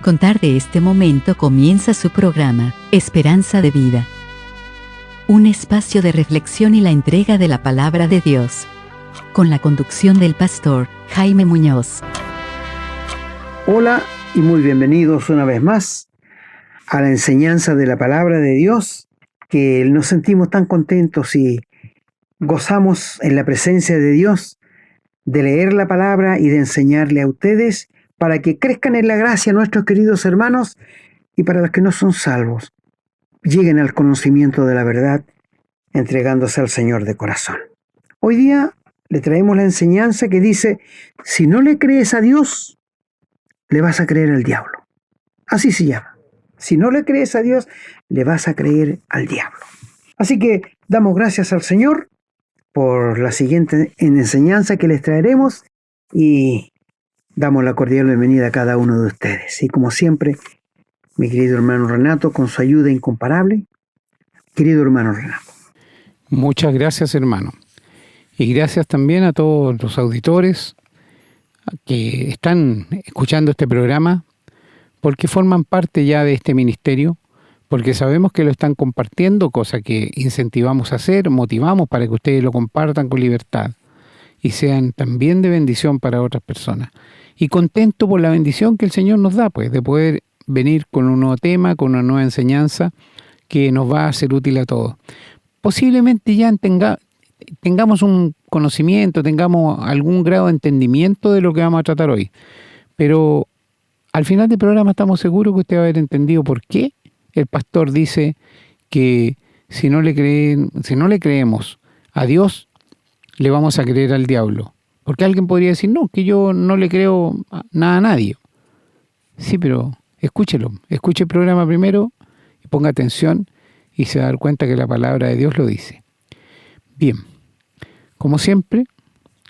contar de este momento comienza su programa, Esperanza de Vida. Un espacio de reflexión y la entrega de la palabra de Dios. Con la conducción del pastor Jaime Muñoz. Hola y muy bienvenidos una vez más a la enseñanza de la palabra de Dios, que nos sentimos tan contentos y gozamos en la presencia de Dios de leer la palabra y de enseñarle a ustedes para que crezcan en la gracia nuestros queridos hermanos y para los que no son salvos, lleguen al conocimiento de la verdad entregándose al Señor de corazón. Hoy día le traemos la enseñanza que dice, si no le crees a Dios, le vas a creer al diablo. Así se llama. Si no le crees a Dios, le vas a creer al diablo. Así que damos gracias al Señor por la siguiente enseñanza que les traeremos y damos la cordial bienvenida a cada uno de ustedes. Y como siempre, mi querido hermano Renato, con su ayuda incomparable. Querido hermano Renato. Muchas gracias, hermano. Y gracias también a todos los auditores que están escuchando este programa, porque forman parte ya de este ministerio, porque sabemos que lo están compartiendo, cosa que incentivamos a hacer, motivamos para que ustedes lo compartan con libertad y sean también de bendición para otras personas. Y contento por la bendición que el Señor nos da, pues, de poder venir con un nuevo tema, con una nueva enseñanza que nos va a ser útil a todos. Posiblemente ya tengamos un conocimiento, tengamos algún grado de entendimiento de lo que vamos a tratar hoy. Pero al final del programa estamos seguros que usted va a haber entendido por qué el pastor dice que si no le creemos a Dios, le vamos a creer al diablo. Porque alguien podría decir, no, que yo no le creo nada a nadie. Sí, pero escúchelo. Escuche el programa primero y ponga atención y se va a dar cuenta que la palabra de Dios lo dice. Bien, como siempre,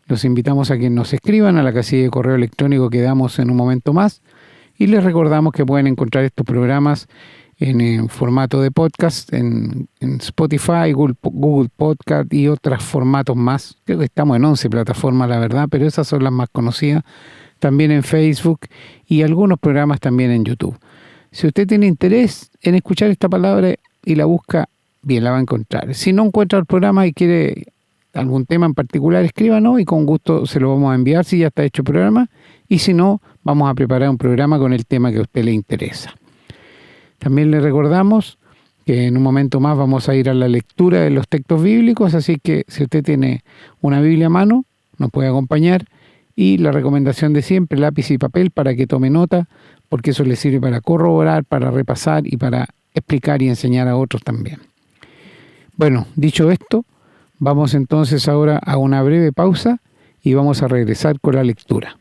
los invitamos a que nos escriban a la casilla de correo electrónico que damos en un momento más y les recordamos que pueden encontrar estos programas en formato de podcast, en Spotify, Google Podcast y otros formatos más. Creo que estamos en 11 plataformas, la verdad, pero esas son las más conocidas. También en Facebook y algunos programas también en YouTube. Si usted tiene interés en escuchar esta palabra y la busca, bien, la va a encontrar. Si no encuentra el programa y quiere algún tema en particular, escríbanos y con gusto se lo vamos a enviar si ya está hecho el programa. Y si no, vamos a preparar un programa con el tema que a usted le interesa. También le recordamos que en un momento más vamos a ir a la lectura de los textos bíblicos, así que si usted tiene una Biblia a mano, nos puede acompañar. Y la recomendación de siempre, lápiz y papel para que tome nota, porque eso le sirve para corroborar, para repasar y para explicar y enseñar a otros también. Bueno, dicho esto, vamos entonces ahora a una breve pausa y vamos a regresar con la lectura.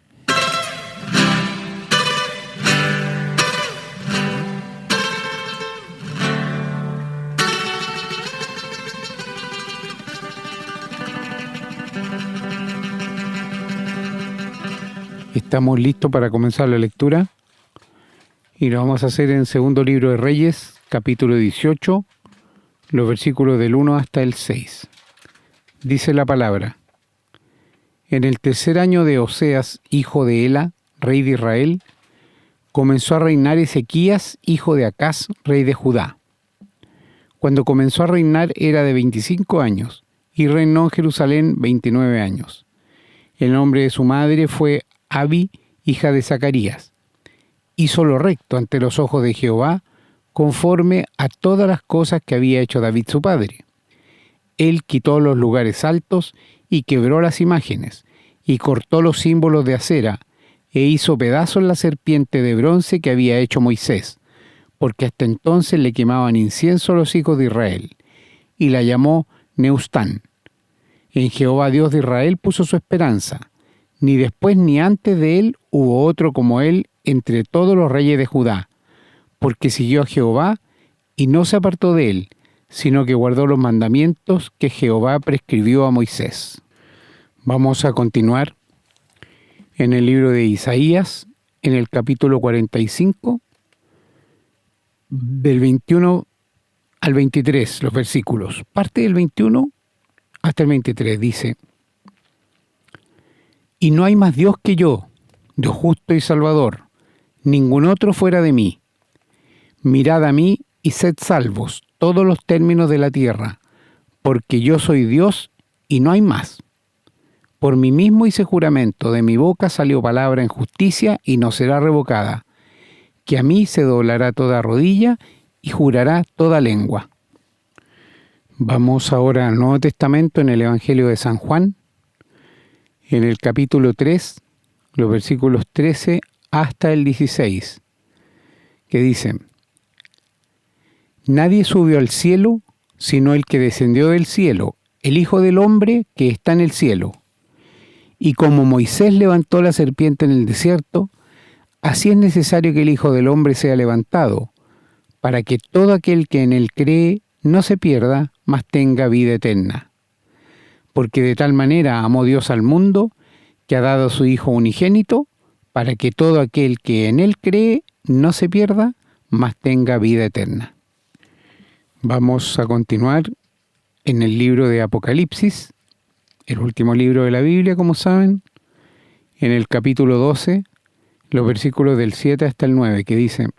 Estamos listos para comenzar la lectura y lo vamos a hacer en Segundo Libro de Reyes, capítulo 18, los versículos del 1 hasta el 6. Dice la palabra: En el tercer año de Oseas, hijo de Ela, rey de Israel, comenzó a reinar Ezequías, hijo de Acaz, rey de Judá. Cuando comenzó a reinar era de 25 años y reinó en Jerusalén 29 años. El nombre de su madre fue Abi, hija de Zacarías. Hizo lo recto ante los ojos de Jehová, conforme a todas las cosas que había hecho David su padre. Él quitó los lugares altos y quebró las imágenes, y cortó los símbolos de acera, e hizo pedazos la serpiente de bronce que había hecho Moisés, porque hasta entonces le quemaban incienso a los hijos de Israel, y la llamó Neustán. En Jehová Dios de Israel puso su esperanza. Ni después ni antes de él hubo otro como él entre todos los reyes de Judá, porque siguió a Jehová y no se apartó de él, sino que guardó los mandamientos que Jehová prescribió a Moisés. Vamos a continuar en el libro de Isaías, en el capítulo 45, del 21 al 23, los versículos. Parte del 21 hasta el 23, dice: Y no hay más Dios que yo, Dios justo y salvador, ningún otro fuera de mí. Mirad a mí y sed salvos todos los términos de la tierra, porque yo soy Dios y no hay más. Por mí mismo hice juramento, de mi boca salió palabra en justicia y no será revocada, que a mí se doblará toda rodilla y jurará toda lengua. Vamos ahora al Nuevo Testamento en el Evangelio de San Juan, en el capítulo 3, los versículos 13 hasta el 16, que dicen: Nadie subió al cielo, sino el que descendió del cielo, el Hijo del Hombre que está en el cielo. Y como Moisés levantó la serpiente en el desierto, así es necesario que el Hijo del Hombre sea levantado, para que todo aquel que en él cree no se pierda, mas tenga vida eterna. Porque de tal manera amó Dios al mundo, que ha dado a su Hijo unigénito, para que todo aquel que en él cree no se pierda, mas tenga vida eterna. Vamos a continuar en el libro de Apocalipsis, el último libro de la Biblia, como saben, en el capítulo 12, los versículos del 7 hasta el 9, que dicen: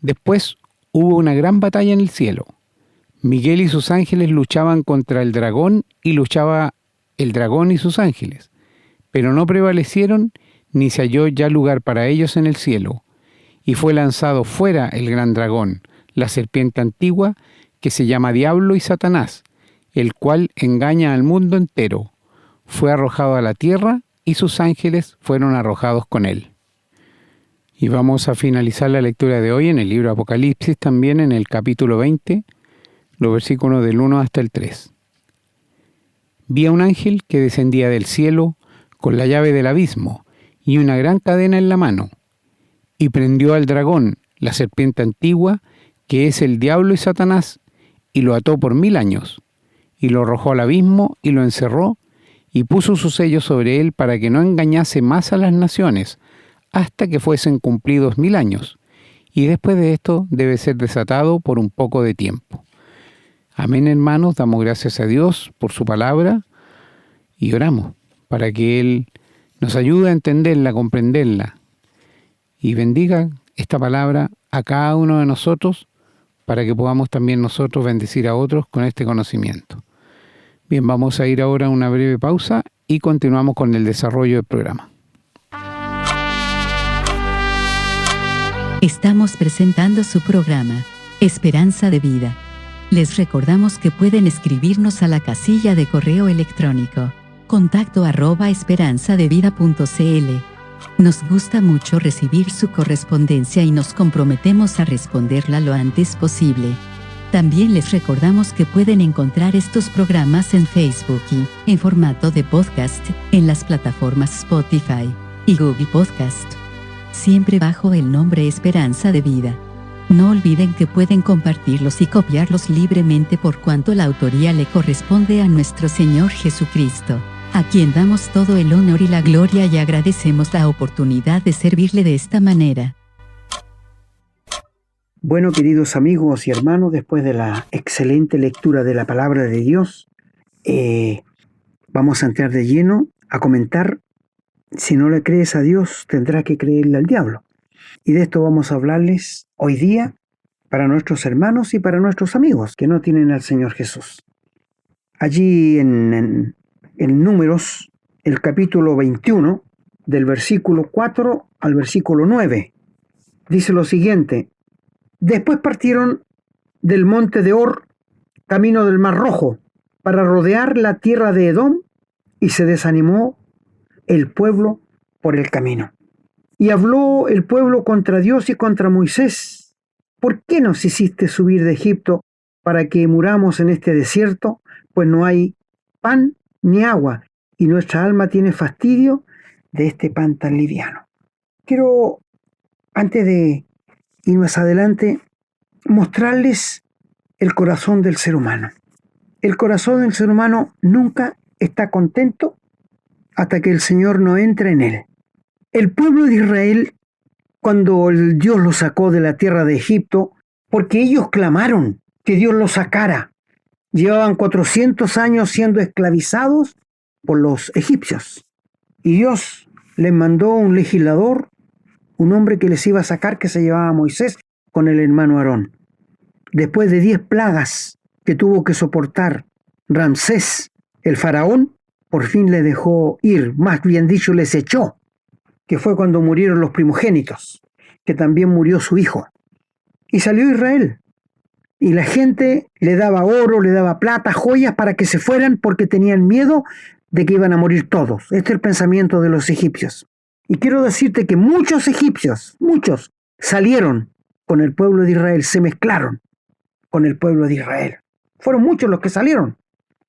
Después hubo una gran batalla en el cielo. Miguel y sus ángeles luchaban contra el dragón, y luchaba el dragón y sus ángeles, pero no prevalecieron, ni se halló ya lugar para ellos en el cielo. Y fue lanzado fuera el gran dragón, la serpiente antigua, que se llama Diablo y Satanás, el cual engaña al mundo entero. Fue arrojado a la tierra, y sus ángeles fueron arrojados con él. Y vamos a finalizar la lectura de hoy en el libro de Apocalipsis, también en el capítulo 20, los versículos del 1 hasta el 3. Vi a un ángel que descendía del cielo con la llave del abismo y una gran cadena en la mano, y prendió al dragón, la serpiente antigua, que es el diablo y Satanás, y lo ató por 1000 años, y lo arrojó al abismo y lo encerró, y puso su sello sobre él para que no engañase más a las naciones, hasta que fuesen cumplidos 1000 años, y después de esto debe ser desatado por un poco de tiempo. Amén, hermanos, damos gracias a Dios por su palabra y oramos para que Él nos ayude a entenderla, a comprenderla, y bendiga esta palabra a cada uno de nosotros para que podamos también nosotros bendecir a otros con este conocimiento. Bien, vamos a ir ahora a una breve pausa y continuamos con el desarrollo del programa. Estamos presentando su programa, Esperanza de Vida. Les recordamos que pueden escribirnos a la casilla de correo electrónico, contacto@esperanzadevida.cl. Nos gusta mucho recibir su correspondencia y nos comprometemos a responderla lo antes posible. También les recordamos que pueden encontrar estos programas en Facebook y, en formato de podcast, en las plataformas Spotify y Google Podcast, siempre bajo el nombre Esperanza de Vida. No olviden que pueden compartirlos y copiarlos libremente por cuanto la autoría le corresponde a nuestro Señor Jesucristo, a quien damos todo el honor y la gloria y agradecemos la oportunidad de servirle de esta manera. Bueno, queridos amigos y hermanos, después de la excelente lectura de la palabra de Dios, vamos a entrar de lleno a comentar: si no le crees a Dios, tendrás que creerle al diablo. Y de esto vamos a hablarles hoy día para nuestros hermanos y para nuestros amigos que no tienen al Señor Jesús. Allí en Números, el capítulo 21, del versículo 4 al versículo 9, dice lo siguiente: Después partieron del monte de Hor, camino del Mar Rojo, para rodear la tierra de Edom, y se desanimó el pueblo por el camino. Y habló el pueblo contra Dios y contra Moisés: ¿Por qué nos hiciste subir de Egipto para que muramos en este desierto? Pues no hay pan ni agua, y nuestra alma tiene fastidio de este pan tan liviano. Quiero, antes de ir más adelante, mostrarles el corazón del ser humano. El corazón del ser humano nunca está contento hasta que el Señor no entra en él. El pueblo de Israel, cuando Dios los sacó de la tierra de Egipto, porque ellos clamaron que Dios los sacara, llevaban 400 años siendo esclavizados por los egipcios. Y Dios les mandó un legislador, un hombre que les iba a sacar, que se llamaba Moisés, con el hermano Aarón. Después de 10 plagas que tuvo que soportar Ramsés, el faraón, por fin le dejó ir, más bien dicho, les echó, que fue cuando murieron los primogénitos, que también murió su hijo. Y salió Israel. Y la gente le daba oro, le daba plata, joyas para que se fueran porque tenían miedo de que iban a morir todos. Este es el pensamiento de los egipcios. Y quiero decirte que muchos egipcios, muchos, salieron con el pueblo de Israel, se mezclaron con el pueblo de Israel. Fueron muchos los que salieron.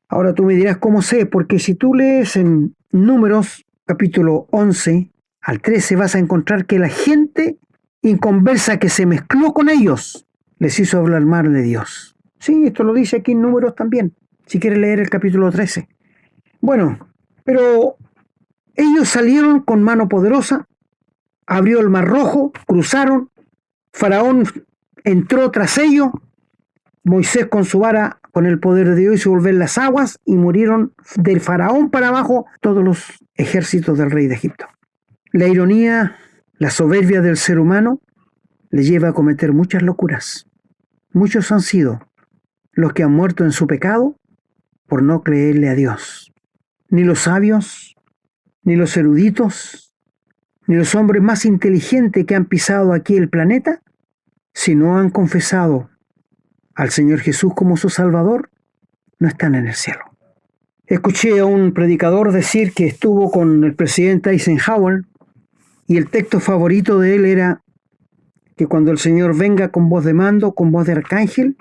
Ahora tú me dirás cómo sé, porque si tú lees en Números capítulo 11 al 13 vas a encontrar que la gente inconversa que se mezcló con ellos les hizo hablar mal de Dios. Sí, esto lo dice aquí en Números también, si quieres leer el capítulo 13. Bueno, pero ellos salieron con mano poderosa, abrió el Mar Rojo, cruzaron, Faraón entró tras ellos, Moisés con su vara, con el poder de Dios, hizo volver las aguas y murieron del Faraón para abajo todos los ejércitos del rey de Egipto. La ironía, la soberbia del ser humano le lleva a cometer muchas locuras. Muchos han sido los que han muerto en su pecado por no creerle a Dios. Ni los sabios, ni los eruditos, ni los hombres más inteligentes que han pisado aquí el planeta, si no han confesado al Señor Jesús como su Salvador, no están en el cielo. Escuché a un predicador decir que estuvo con el presidente Eisenhower y el texto favorito de él era que cuando el Señor venga con voz de mando, con voz de arcángel,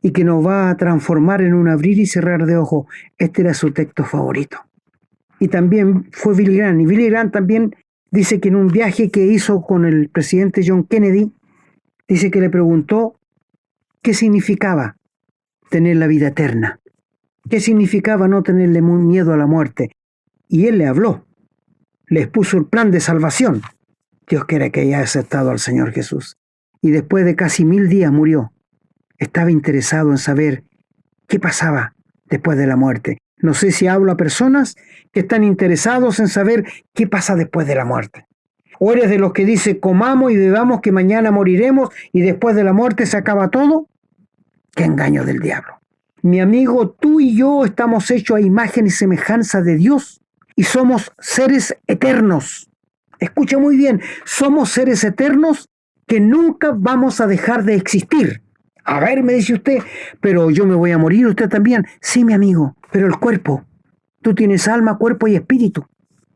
y que nos va a transformar en un abrir y cerrar de ojos. Este era su texto favorito. Y también fue Billy Graham. Y Billy Graham también dice que en un viaje que hizo con el presidente John Kennedy, dice que le preguntó qué significaba tener la vida eterna. ¿Qué significaba no tenerle miedo a la muerte? Y él le habló. Le expuso el plan de salvación. Dios quiera que haya aceptado al Señor Jesús. Y después de casi 1000 días murió. Estaba interesado en saber qué pasaba después de la muerte. No sé si hablo a personas que están interesados en saber qué pasa después de la muerte. O eres de los que dice comamos y bebamos que mañana moriremos y después de la muerte se acaba todo. ¡Qué engaño del diablo! Mi amigo, tú y yo estamos hechos a imagen y semejanza de Dios y somos seres eternos. Escucha muy bien, somos seres eternos que nunca vamos a dejar de existir. A ver, me dice usted, pero yo me voy a morir, usted también. Sí, mi amigo, pero el cuerpo. Tú tienes alma, cuerpo y espíritu.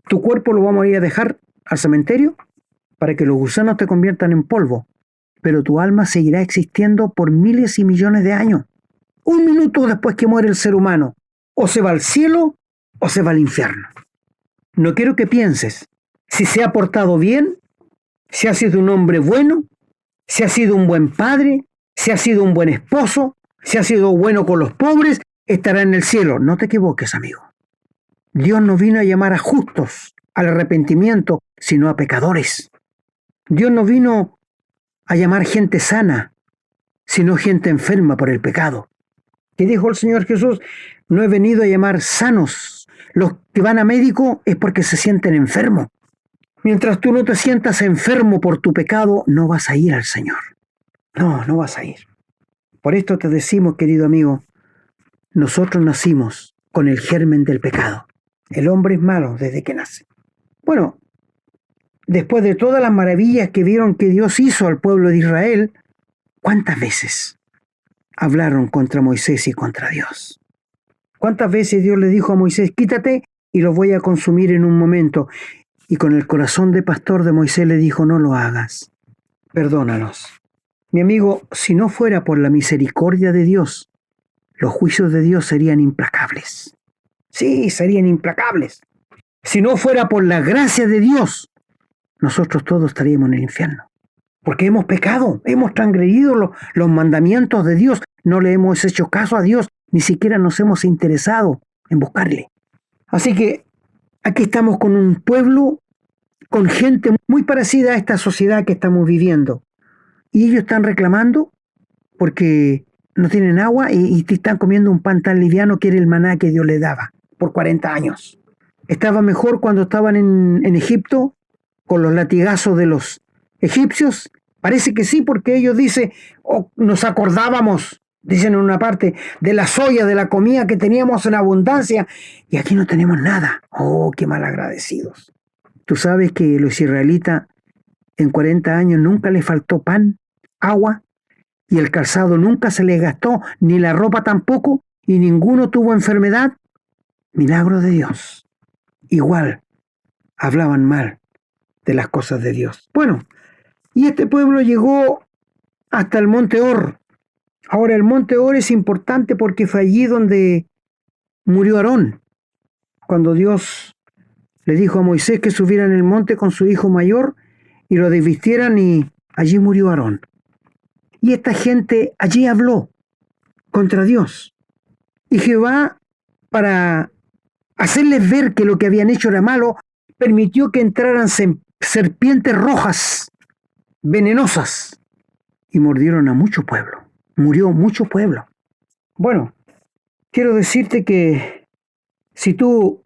Tu cuerpo lo vamos a ir a dejar al cementerio para que los gusanos te conviertan en polvo. Pero tu alma seguirá existiendo por miles y millones de años. Un minuto después que muere el ser humano, o se va al cielo o se va al infierno. No quiero que pienses si se ha portado bien, si ha sido un hombre bueno, si ha sido un buen padre, si ha sido un buen esposo, si ha sido bueno con los pobres, estará en el cielo. No te equivoques, amigo. Dios no vino a llamar a justos al arrepentimiento, sino a pecadores. Dios no vino a llamar gente sana, sino gente enferma por el pecado. ¿Qué dijo el Señor Jesús? No he venido a llamar sanos. Los que van a médico es porque se sienten enfermos. Mientras tú no te sientas enfermo por tu pecado, no vas a ir al Señor. No vas a ir. Por esto te decimos, querido amigo, nosotros nacimos con el germen del pecado. El hombre es malo desde que nace. Bueno, después de todas las maravillas que vieron que Dios hizo al pueblo de Israel, ¿cuántas veces hablaron contra Moisés y contra Dios? ¿Cuántas veces Dios le dijo a Moisés, quítate y los voy a consumir en un momento? Y con el corazón de pastor de Moisés le dijo, no lo hagas, perdónalos. Mi amigo, si no fuera por la misericordia de Dios, los juicios de Dios serían implacables. Sí, serían implacables. Si no fuera por la gracia de Dios, nosotros todos estaríamos en el infierno. Porque hemos pecado, hemos transgredido los mandamientos de Dios, no le hemos hecho caso a Dios, ni siquiera nos hemos interesado en buscarle. Así que aquí estamos con un pueblo, con gente muy parecida a esta sociedad que estamos viviendo. Y ellos están reclamando porque no tienen agua y están comiendo un pan tan liviano que era el maná que Dios les daba por 40 años. Estaba mejor cuando estaban en Egipto con los latigazos de los egipcios? Parece que sí, porque ellos dicen, "Oh, nos acordábamos", dicen en una parte, "de la soya, de la comida que teníamos en abundancia, y aquí no tenemos nada". Oh, qué malagradecidos. Tú sabes que los israelitas en 40 años nunca les faltó pan, agua, y el calzado nunca se les gastó, ni la ropa tampoco, y ninguno tuvo enfermedad. Milagro de Dios. Igual hablaban mal de las cosas de Dios. Bueno, y este pueblo llegó hasta el monte Or. Ahora, el monte Or es importante porque fue allí donde murió Aarón. Cuando Dios le dijo a Moisés que subiera en el monte con su hijo mayor y lo desvistieran, y allí murió Aarón. Y esta gente allí habló contra Dios. Y Jehová, para hacerles ver que lo que habían hecho era malo, permitió que entraran serpientes rojas, venenosas, y mordieron a mucho pueblo. Murió mucho pueblo. Bueno, quiero decirte que si tú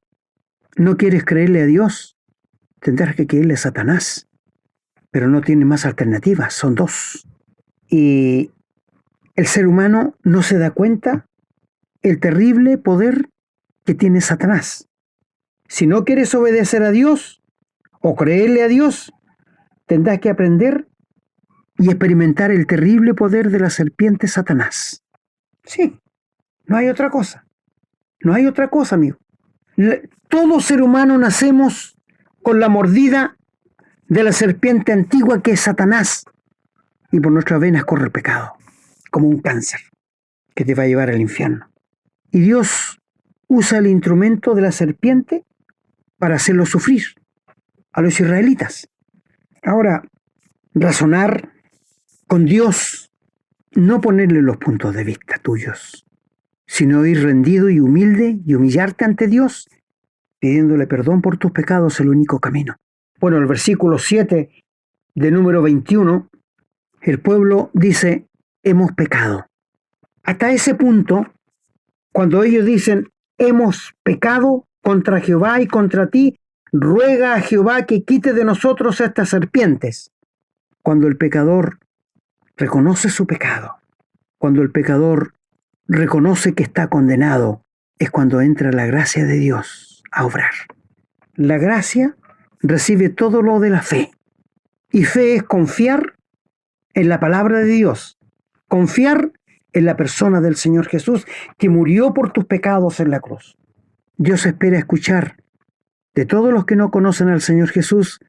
no quieres creerle a Dios, tendrás que creerle a Satanás. Pero no tiene más alternativas, son dos. Y el ser humano no se da cuenta el terrible poder que tiene Satanás. Si no quieres obedecer a Dios o creerle a Dios, tendrás que aprender y experimentar el terrible poder de la serpiente Satanás. Sí, no hay otra cosa. No hay otra cosa, amigo. Todo ser humano nacemos con la mordida de la serpiente antigua que es Satanás. Y por nuestras venas corre el pecado, como un cáncer que te va a llevar al infierno. Y Dios usa el instrumento de la serpiente para hacerlo sufrir a los israelitas. Ahora, razonar con Dios, no ponerle los puntos de vista tuyos, sino ir rendido y humilde y humillarte ante Dios, pidiéndole perdón por tus pecados, es el único camino. Bueno, el versículo 7 de número 21, el pueblo dice, hemos pecado. Hasta ese punto, cuando ellos dicen, hemos pecado contra Jehová y contra ti, ruega a Jehová que quite de nosotros estas serpientes. Cuando el pecador reconoce su pecado, cuando el pecador reconoce que está condenado, es cuando entra la gracia de Dios a obrar. La gracia recibe todo lo de la fe. Y fe es confiar en la palabra de Dios, confiar en la persona del Señor Jesús, que murió por tus pecados en la cruz. Dios espera escuchar de todos los que no conocen al Señor Jesús,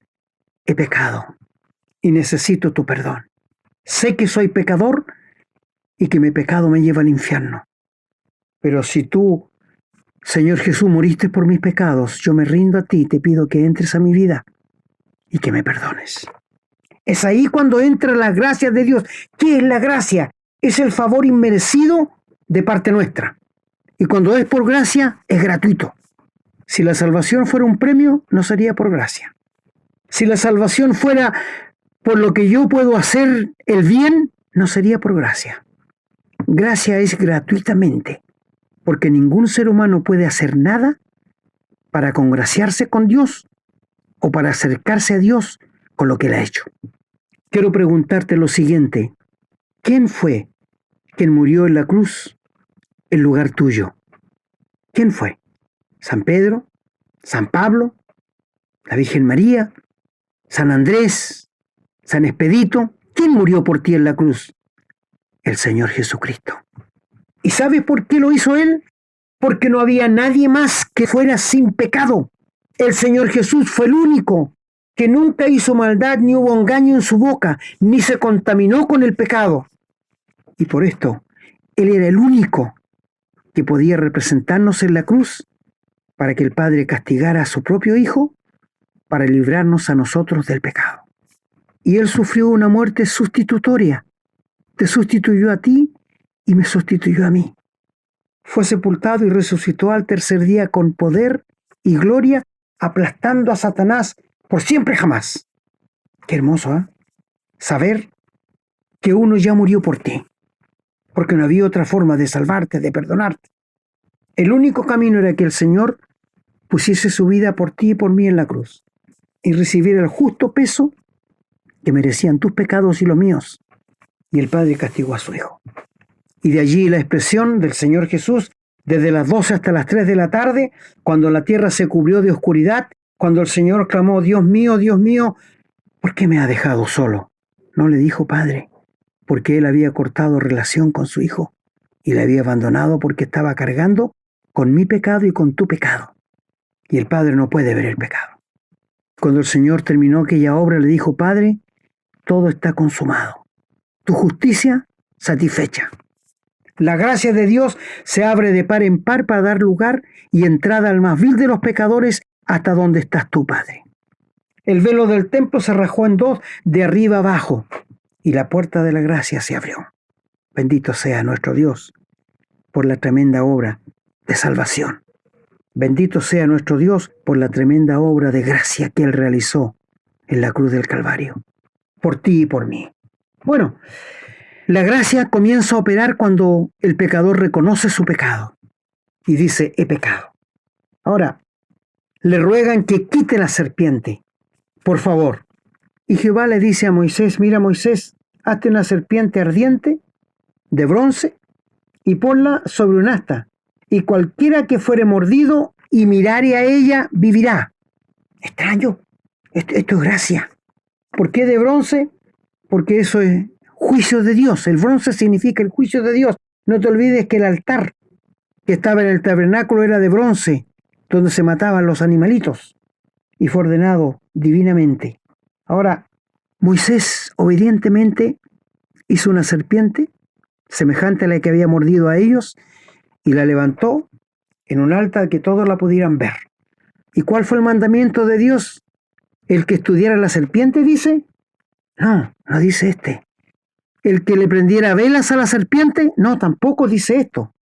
he pecado y necesito tu perdón. Sé que soy pecador y que mi pecado me lleva al infierno. Pero si tú, Señor Jesús, moriste por mis pecados, yo me rindo a ti y te pido que entres a mi vida y que me perdones. Es ahí cuando entra la gracia de Dios. ¿Qué es la gracia? Es el favor inmerecido de parte nuestra. Y cuando es por gracia, es gratuito. Si la salvación fuera un premio, no sería por gracia. Si la salvación fuera por lo que yo puedo hacer el bien, no sería por gracia. Gracia es gratuitamente, porque ningún ser humano puede hacer nada para congraciarse con Dios o para acercarse a Dios con lo que Él ha hecho. Quiero preguntarte lo siguiente. ¿Quién fue quien murió en la cruz en lugar tuyo? ¿Quién fue? ¿San Pedro? ¿San Pablo? ¿La Virgen María? ¿San Andrés? ¿San Expedito? ¿Quién murió por ti en la cruz? El Señor Jesucristo. ¿Y sabes por qué lo hizo Él? Porque no había nadie más que fuera sin pecado. El Señor Jesús fue el único que nunca hizo maldad, ni hubo engaño en su boca, ni se contaminó con el pecado. Y por esto, Él era el único que podía representarnos en la cruz para que el Padre castigara a su propio Hijo para librarnos a nosotros del pecado. Y Él sufrió una muerte sustitutoria. Te sustituyó a ti y me sustituyó a mí. Fue sepultado y resucitó al tercer día con poder y gloria, aplastando a Satanás por siempre jamás. Qué hermoso, ¿eh? Saber que uno ya murió por ti, porque no había otra forma de salvarte, de perdonarte. El único camino era que el Señor pusiese su vida por ti y por mí en la cruz y recibiera el justo peso que merecían tus pecados y los míos. Y el Padre castigó a su Hijo. Y de allí la expresión del Señor Jesús, desde las 12 hasta las 3 de la tarde, cuando la tierra se cubrió de oscuridad, cuando el Señor clamó, Dios mío, ¿por qué me ha dejado solo? No le dijo Padre, porque Él había cortado relación con su Hijo y le había abandonado porque estaba cargando con mi pecado y con tu pecado. Y el Padre no puede ver el pecado. Cuando el Señor terminó aquella obra, le dijo, Padre, todo está consumado. Tu justicia satisfecha. La gracia de Dios se abre de par en par para dar lugar y entrada al más vil de los pecadores hasta donde estás tú, Padre. El velo del templo se rajó en dos, de arriba abajo, y la puerta de la gracia se abrió. Bendito sea nuestro Dios por la tremenda obra de salvación. Bendito sea nuestro Dios por la tremenda obra de gracia que Él realizó en la cruz del Calvario, por ti y por mí. Bueno, la gracia comienza a operar cuando el pecador reconoce su pecado y dice, he pecado. Ahora, le ruegan que quite la serpiente, por favor. Y Jehová le dice a Moisés, mira Moisés, hazte una serpiente ardiente de bronce y ponla sobre un asta, y cualquiera que fuere mordido y mirare a ella, vivirá. Extraño, esto es gracia. ¿Por qué de bronce? Porque eso es juicio de Dios. El bronce significa el juicio de Dios. No te olvides que el altar que estaba en el tabernáculo era de bronce, donde se mataban los animalitos, y fue ordenado divinamente. Ahora, Moisés obedientemente hizo una serpiente semejante a la que había mordido a ellos y la levantó en un altar que todos la pudieran ver. ¿Y cuál fue el mandamiento de Dios? ¿El que estudiara la serpiente, dice? No dice este. ¿El que le prendiera velas a la serpiente? No, tampoco dice esto.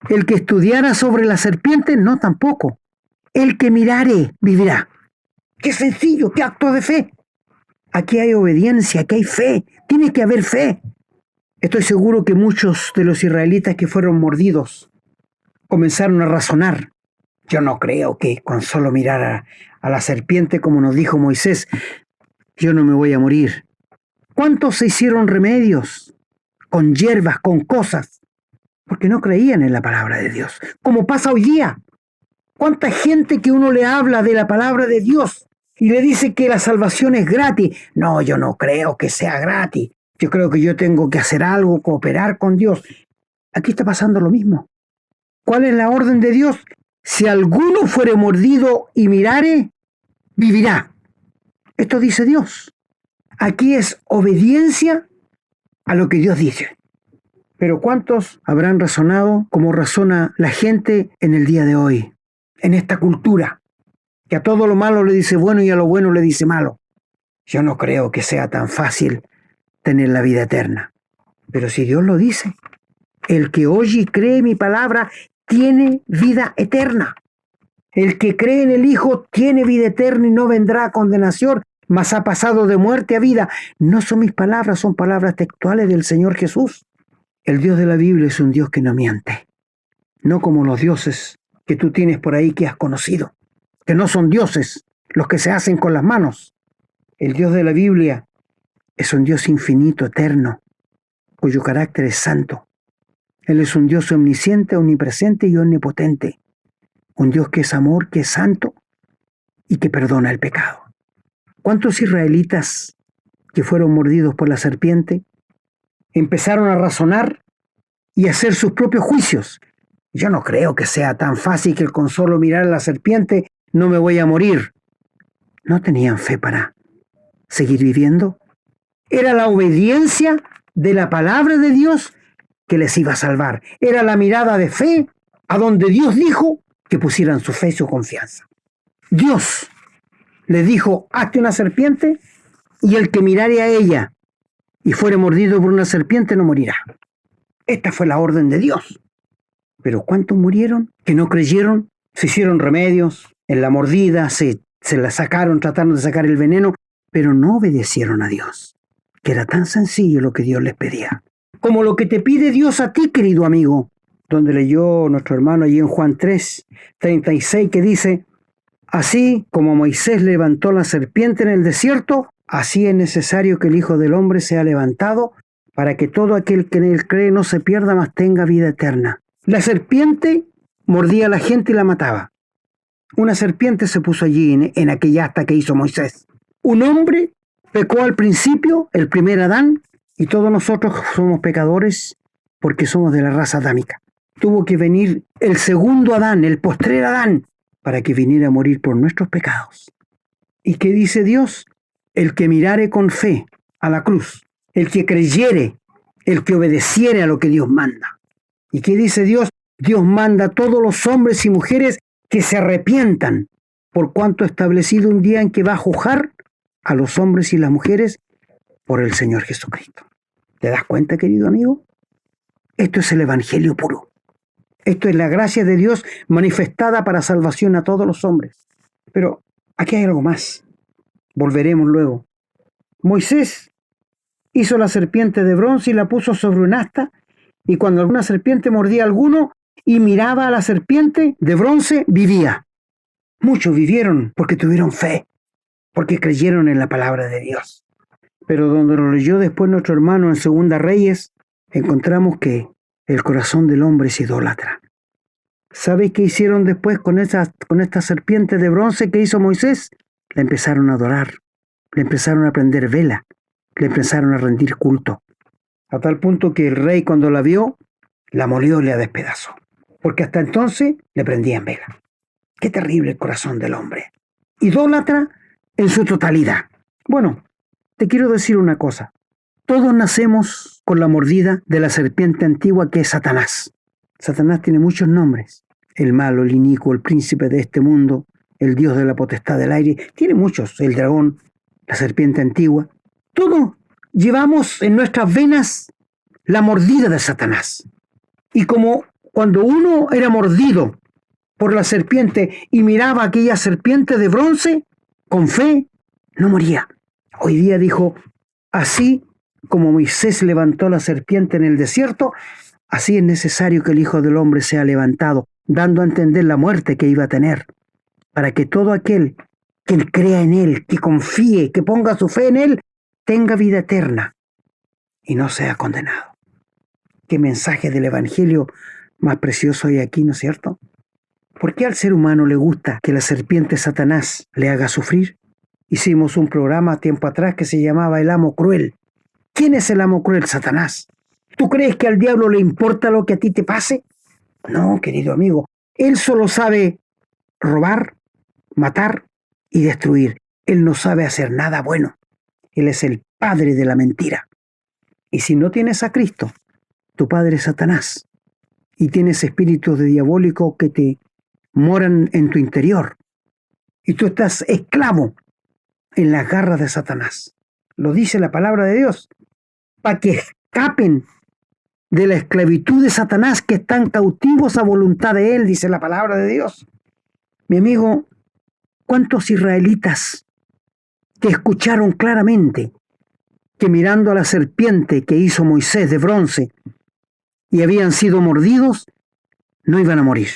¿El que estudiara sobre la serpiente? No, tampoco. El que mirare, vivirá. ¡Qué sencillo! ¡Qué acto de fe! Aquí hay obediencia, aquí hay fe. Tiene que haber fe. Estoy seguro que muchos de los israelitas que fueron mordidos comenzaron a razonar. Yo no creo que con solo mirar a la serpiente, como nos dijo Moisés, yo no me voy a morir. ¿Cuántos se hicieron remedios con hierbas, con cosas? Porque no creían en la palabra de Dios, como pasa hoy día. ¿Cuánta gente que uno le habla de la palabra de Dios y le dice que la salvación es gratis? No, yo no creo que sea gratis. Yo creo que yo tengo que hacer algo, cooperar con Dios. Aquí está pasando lo mismo. ¿Cuál es la orden de Dios? Si alguno fuere mordido y mirare, vivirá. Esto dice Dios. Aquí es obediencia a lo que Dios dice. Pero ¿cuántos habrán razonado como razona la gente en el día de hoy? En esta cultura, que a todo lo malo le dice bueno y a lo bueno le dice malo. Yo no creo que sea tan fácil tener la vida eterna. Pero si Dios lo dice, el que oye y cree mi palabra tiene vida eterna. El que cree en el Hijo tiene vida eterna y no vendrá a condenación, mas ha pasado de muerte a vida. No son mis palabras, son palabras textuales del Señor Jesús. El Dios de la Biblia es un Dios que no miente. No como los dioses que tú tienes por ahí que has conocido, que no son dioses, los que se hacen con las manos. El Dios de la Biblia es un Dios infinito, eterno, cuyo carácter es santo. Él es un Dios omnisciente, omnipresente y omnipotente. Un Dios que es amor, que es santo y que perdona el pecado. ¿Cuántos israelitas que fueron mordidos por la serpiente empezaron a razonar y a hacer sus propios juicios? Yo no creo que sea tan fácil que con solo mirar a la serpiente no me voy a morir. No tenían fe para seguir viviendo. Era la obediencia de la palabra de Dios que les iba a salvar. Era la mirada de fe a donde Dios dijo que pusieran su fe y su confianza. Dios les dijo, hazte una serpiente y el que mirare a ella y fuere mordido por una serpiente no morirá. Esta fue la orden de Dios. Pero ¿cuántos murieron que no creyeron? Se hicieron remedios, en la mordida se la sacaron, trataron de sacar el veneno, pero no obedecieron a Dios, que era tan sencillo lo que Dios les pedía. Como lo que te pide Dios a ti, querido amigo, donde leyó nuestro hermano allí en Juan 3:36, que dice, así como Moisés levantó la serpiente en el desierto, Así es necesario que el Hijo del Hombre sea levantado, para que todo aquel que en él cree no se pierda, mas tenga vida eterna. La serpiente mordía a la gente y la mataba. Una serpiente se puso allí en aquella asta que hizo Moisés. Un hombre pecó al principio, el primer Adán, y todos nosotros somos pecadores porque somos de la raza adámica. Tuvo que venir el segundo Adán, el postrer Adán, para que viniera a morir por nuestros pecados. ¿Y qué dice Dios? El que mirare con fe a la cruz, el que creyere, el que obedeciere a lo que Dios manda. ¿Y qué dice Dios? Dios manda a todos los hombres y mujeres que se arrepientan, por cuanto ha establecido un día en que va a juzgar a los hombres y las mujeres por el Señor Jesucristo. ¿Te das cuenta, querido amigo? Esto es el Evangelio puro. Esto es la gracia de Dios manifestada para salvación a todos los hombres. Pero aquí hay algo más. Volveremos luego. Moisés hizo la serpiente de bronce y la puso sobre un asta, y cuando alguna serpiente mordía a alguno y miraba a la serpiente de bronce, vivía. Muchos vivieron porque tuvieron fe, porque creyeron en la palabra de Dios. Pero donde lo leyó después nuestro hermano en Segunda Reyes, encontramos que el corazón del hombre es idólatra. ¿Sabéis qué hicieron después con esta serpiente de bronce que hizo Moisés? La empezaron a adorar, le empezaron a prender vela, le empezaron a rendir culto. A tal punto que el rey, cuando la vio, la molió y la despedazó. Porque hasta entonces le prendían vela. Qué terrible el corazón del hombre. Idólatra en su totalidad. Bueno, te quiero decir una cosa. Todos nacemos con la mordida de la serpiente antigua que es Satanás. Satanás tiene muchos nombres. El malo, el inicuo, el príncipe de este mundo, el dios de la potestad del aire. Tiene muchos. El dragón, la serpiente antigua. Todos llevamos en nuestras venas la mordida de Satanás. Y como cuando uno era mordido por la serpiente y miraba aquella serpiente de bronce, con fe, no moría. Hoy día dijo, así como Moisés levantó la serpiente en el desierto, así es necesario que el Hijo del Hombre sea levantado, dando a entender la muerte que iba a tener, para que todo aquel que crea en Él, que confíe, que ponga su fe en Él, tenga vida eterna y no sea condenado. Qué mensaje del Evangelio más precioso hay aquí, ¿no es cierto? ¿Por qué al ser humano le gusta que la serpiente Satanás le haga sufrir? Hicimos un programa tiempo atrás que se llamaba El Amo Cruel. ¿Quién es el amo cruel? Satanás. ¿Tú crees que al diablo le importa lo que a ti te pase? No, querido amigo. Él solo sabe robar, matar y destruir. Él no sabe hacer nada bueno. Él es el padre de la mentira. Y si no tienes a Cristo, tu padre es Satanás. Y tienes espíritus de diabólico que te moran en tu interior. Y tú estás esclavo en las garras de Satanás. Lo dice la palabra de Dios. Para que escapen de la esclavitud de Satanás, que están cautivos a voluntad de él, dice la palabra de Dios. Mi amigo, ¿cuántos israelitas te escucharon claramente que mirando a la serpiente que hizo Moisés de bronce y habían sido mordidos, no iban a morir?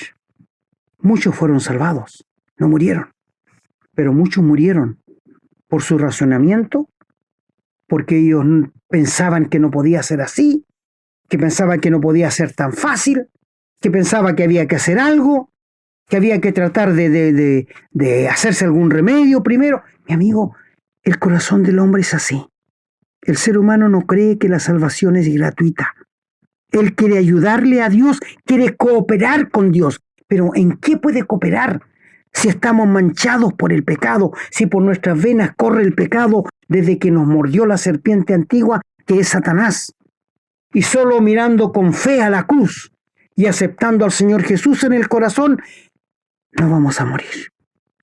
Muchos fueron salvados, no murieron, pero muchos murieron por su razonamiento, porque ellos pensaban que no podía ser así, que pensaban que no podía ser tan fácil, que pensaba que había que hacer algo, que había que tratar de hacerse algún remedio primero. Mi amigo, el corazón del hombre es así. El ser humano no cree que la salvación es gratuita. Él quiere ayudarle a Dios, quiere cooperar con Dios. Pero ¿en qué puede cooperar si estamos manchados por el pecado? Si por nuestras venas corre el pecado desde que nos mordió la serpiente antigua, que es Satanás. Y solo mirando con fe a la cruz y aceptando al Señor Jesús en el corazón, no vamos a morir.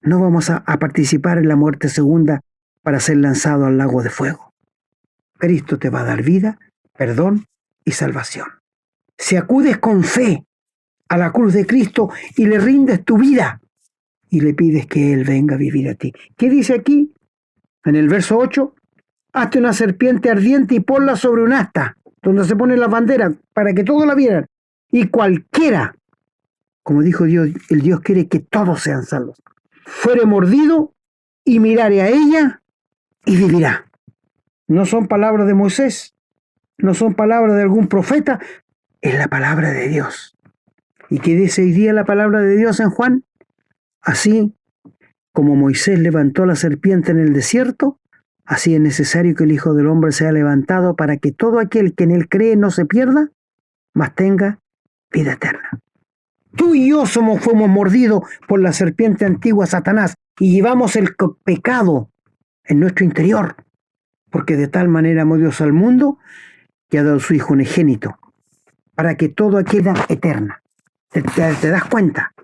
No vamos a participar en la muerte segunda para ser lanzado al lago de fuego. Cristo te va a dar vida, perdón y salvación. Si acudes con fe a la cruz de Cristo y le rindes tu vida y le pides que Él venga a vivir a ti. ¿Qué dice aquí? En el verso 8, hazte una serpiente ardiente y ponla sobre un asta, donde se ponen las banderas, para que todos la vieran. Y cualquiera, como dijo Dios, el Dios quiere que todos sean salvos, fuere mordido y mirare a ella y vivirá. No son palabras de Moisés, no son palabras de algún profeta, es la palabra de Dios. ¿Y qué dice hoy día la palabra de Dios en Juan? Así como Moisés levantó la serpiente en el desierto, así es necesario que el Hijo del Hombre sea levantado para que todo aquel que en él cree no se pierda, mas tenga vida eterna. Tú y yo fuimos mordidos por la serpiente antigua Satanás y llevamos el pecado en nuestro interior, porque de tal manera amó Dios al mundo que ha dado su Hijo unigénito, para que todo quede eterna. ¿Te das cuenta?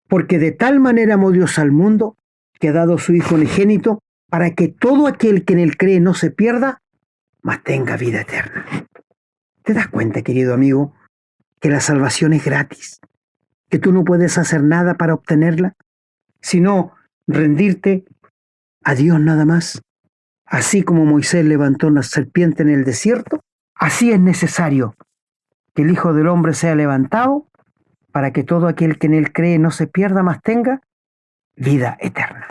Porque de tal manera amó Dios al mundo que ha dado su Hijo unigénito, para que todo aquel que en él cree no se pierda, mas tenga vida eterna. ¿Te das cuenta, querido amigo, que la salvación es gratis? Que tú no puedes hacer nada para obtenerla, sino rendirte a Dios nada más. Así como Moisés levantó una serpiente en el desierto, así es necesario que el Hijo del Hombre sea levantado para que todo aquel que en él cree no se pierda, mas tenga vida eterna.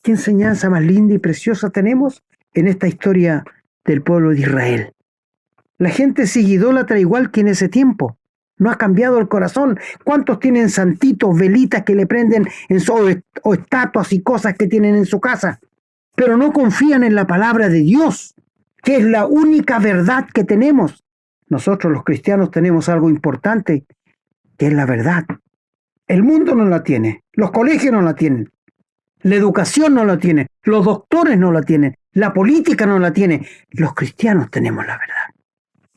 ¿Qué enseñanza más linda y preciosa tenemos en esta historia del pueblo de Israel? La gente sigue idólatra igual que en ese tiempo. No ha cambiado el corazón. ¿Cuántos tienen santitos, velitas que le prenden o estatuas y cosas que tienen en su casa? Pero no confían en la palabra de Dios, que es la única verdad que tenemos. Nosotros los cristianos tenemos algo importante, que es la verdad. El mundo no la tiene, los colegios no la tienen, la educación no la tiene, los doctores no la tienen, la política no la tiene. Los cristianos tenemos la verdad,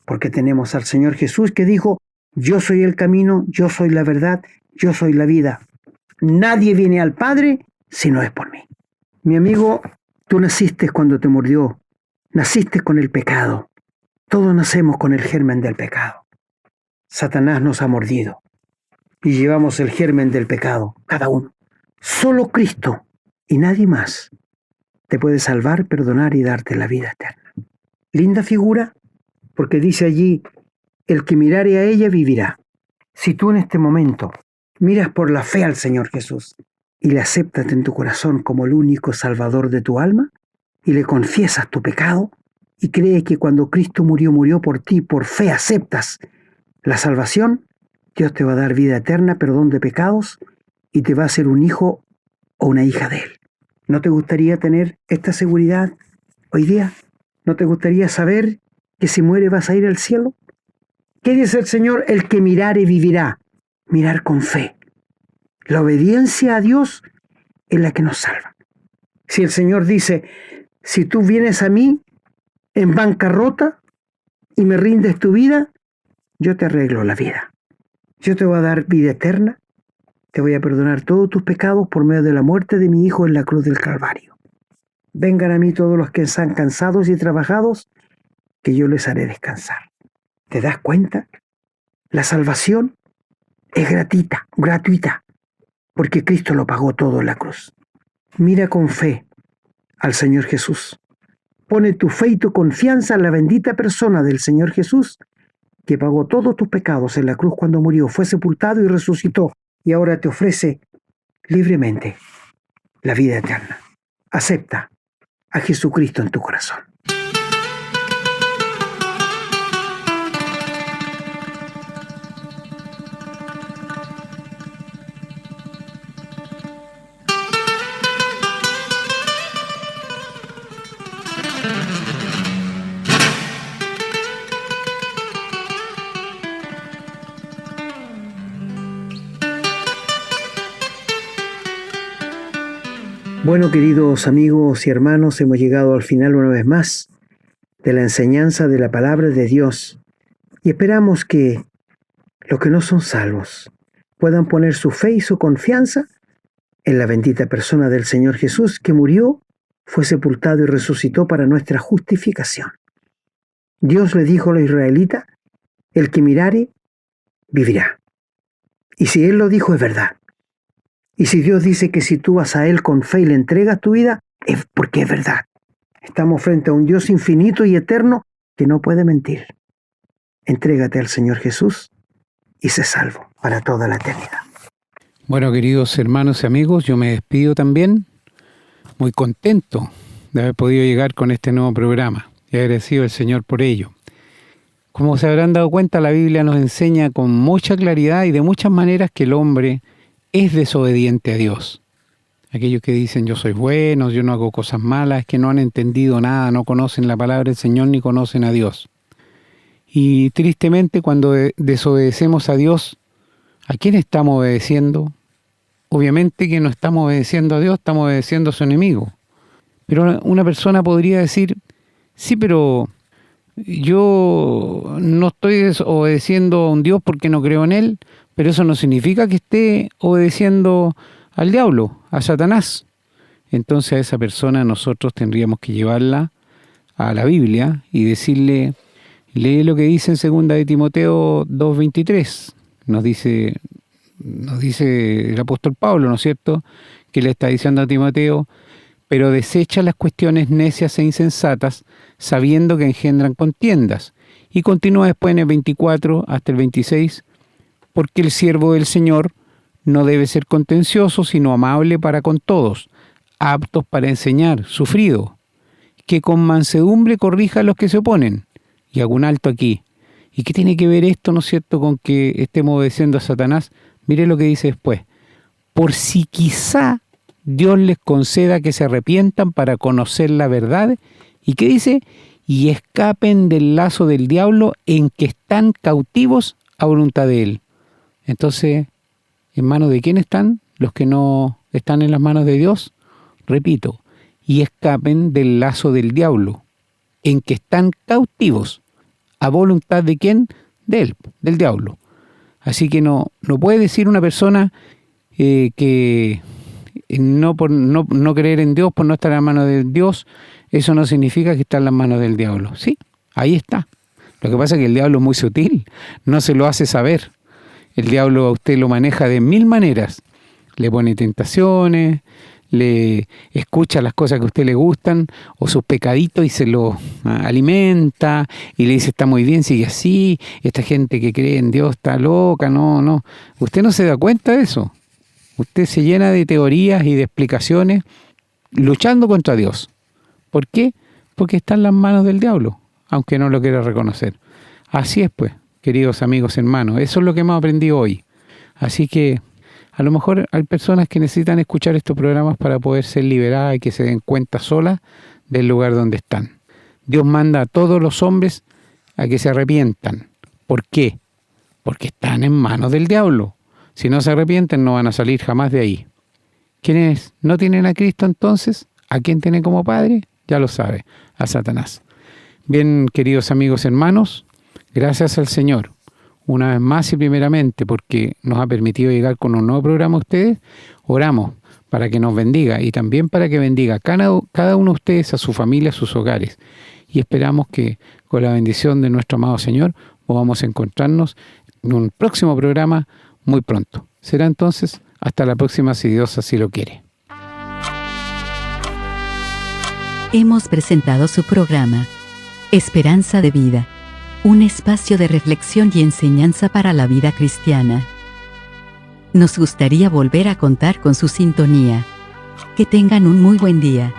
porque tenemos al Señor Jesús que dijo: yo soy el camino, yo soy la verdad, yo soy la vida. Nadie viene al Padre si no es por mí. Mi amigo, tú naciste cuando te mordió, naciste con el pecado. Todos nacemos con el germen del pecado. Satanás nos ha mordido y llevamos el germen del pecado, cada uno. Solo Cristo y nadie más te puede salvar, perdonar y darte la vida eterna. Linda figura, porque dice allí: el que mirare a ella vivirá. Si tú en este momento miras por la fe al Señor Jesús y le aceptas en tu corazón como el único salvador de tu alma y le confiesas tu pecado y crees que cuando Cristo murió por ti, por fe aceptas la salvación, Dios te va a dar vida eterna, perdón de pecados y te va a hacer un hijo o una hija de Él. ¿No te gustaría tener esta seguridad hoy día? ¿No te gustaría saber que si muere vas a ir al cielo? ¿Qué dice el Señor? El que mirare vivirá. Mirar con fe. La obediencia a Dios es la que nos salva. Si el Señor dice: si tú vienes a mí en bancarrota y me rindes tu vida, yo te arreglo la vida. Yo te voy a dar vida eterna. Te voy a perdonar todos tus pecados por medio de la muerte de mi Hijo en la cruz del Calvario. Vengan a mí todos los que están cansados y trabajados, que yo les haré descansar. ¿Te das cuenta? La salvación es gratuita, porque Cristo lo pagó todo en la cruz. Mira con fe al Señor Jesús. Pone tu fe y tu confianza en la bendita persona del Señor Jesús, que pagó todos tus pecados en la cruz cuando murió, fue sepultado y resucitó, y ahora te ofrece libremente la vida eterna. Acepta a Jesucristo en tu corazón. Bueno, queridos amigos y hermanos, hemos llegado al final una vez más de la enseñanza de la palabra de Dios y esperamos que los que no son salvos puedan poner su fe y su confianza en la bendita persona del Señor Jesús, que murió, fue sepultado y resucitó para nuestra justificación. Dios le dijo a los israelitas: el que mirare, vivirá. Y si Él lo dijo, es verdad. Y si Dios dice que si tú vas a Él con fe y le entregas tu vida, es porque es verdad. Estamos frente a un Dios infinito y eterno que no puede mentir. Entrégate al Señor Jesús y sé salvo para toda la eternidad. Bueno, queridos hermanos y amigos, yo me despido también, muy contento de haber podido llegar con este nuevo programa y agradecido al Señor por ello. Como se habrán dado cuenta, la Biblia nos enseña con mucha claridad y de muchas maneras que el hombre es desobediente a Dios. Aquellos que dicen yo soy bueno, yo no hago cosas malas, es que no han entendido nada, no conocen la palabra del Señor ni conocen a Dios. Y tristemente cuando desobedecemos a Dios, ¿a quién estamos obedeciendo? Obviamente que no estamos obedeciendo a Dios, estamos obedeciendo a su enemigo. Pero una persona podría decir, sí, pero yo no estoy obedeciendo a un Dios porque no creo en Él, pero eso no significa que esté obedeciendo al diablo, a Satanás. Entonces a esa persona nosotros tendríamos que llevarla a la Biblia y decirle, lee lo que dice en 2 de Timoteo 2:23. Nos dice el apóstol Pablo, ¿no es cierto?, que le está diciendo a Timoteo, pero desecha las cuestiones necias e insensatas, sabiendo que engendran contiendas. Y continúa después en el 24 hasta el 26, porque el siervo del Señor no debe ser contencioso, sino amable para con todos, aptos para enseñar, sufrido, que con mansedumbre corrija a los que se oponen. Y hago un alto aquí. ¿Y qué tiene que ver esto, no es cierto, con que estemos obedeciendo a Satanás? Mire lo que dice después. Por si quizá Dios les conceda que se arrepientan para conocer la verdad. ¿Y qué dice? Y escapen del lazo del diablo en que están cautivos a voluntad de Él. Entonces, ¿en manos de quién están? Los que no están en las manos de Dios. Repito, y escapen del lazo del diablo en que están cautivos. ¿A voluntad de quién? De él, del diablo. Así que no puede decir una persona que por no creer en Dios, por no estar en las manos de Dios, eso no significa que está en las manos del diablo. Sí, ahí está. Lo que pasa es que el diablo es muy sutil, no se lo hace saber. El diablo a usted lo maneja de 1000 maneras. Le pone tentaciones, le escucha las cosas que a usted le gustan o sus pecaditos y se los alimenta y le dice está muy bien, sigue así, esta gente que cree en Dios está loca, no. Usted no se da cuenta de eso. Usted se llena de teorías y de explicaciones luchando contra Dios. ¿Por qué? Porque está en las manos del diablo, aunque no lo quiera reconocer. Así es pues, queridos amigos, hermanos, eso es lo que hemos aprendido hoy. Así que a lo mejor hay personas que necesitan escuchar estos programas para poder ser liberadas y que se den cuenta solas del lugar donde están. Dios manda a todos los hombres a que se arrepientan. ¿Por qué? Porque están en manos del diablo. Si no se arrepienten, no van a salir jamás de ahí. ¿Quiénes no tienen a Cristo entonces? ¿A quién tienen como padre? Ya lo sabe, a Satanás. Bien, queridos amigos hermanos, gracias al Señor. Una vez más y primeramente porque nos ha permitido llegar con un nuevo programa a ustedes, oramos para que nos bendiga y también para que bendiga cada uno de ustedes, a su familia, a sus hogares. Y esperamos que con la bendición de nuestro amado Señor podamos encontrarnos en un próximo programa muy pronto. Será entonces hasta la próxima si Dios así lo quiere. Hemos presentado su programa Esperanza de Vida. Un espacio de reflexión y enseñanza para la vida cristiana. Nos gustaría volver a contar con su sintonía. Que tengan un muy buen día.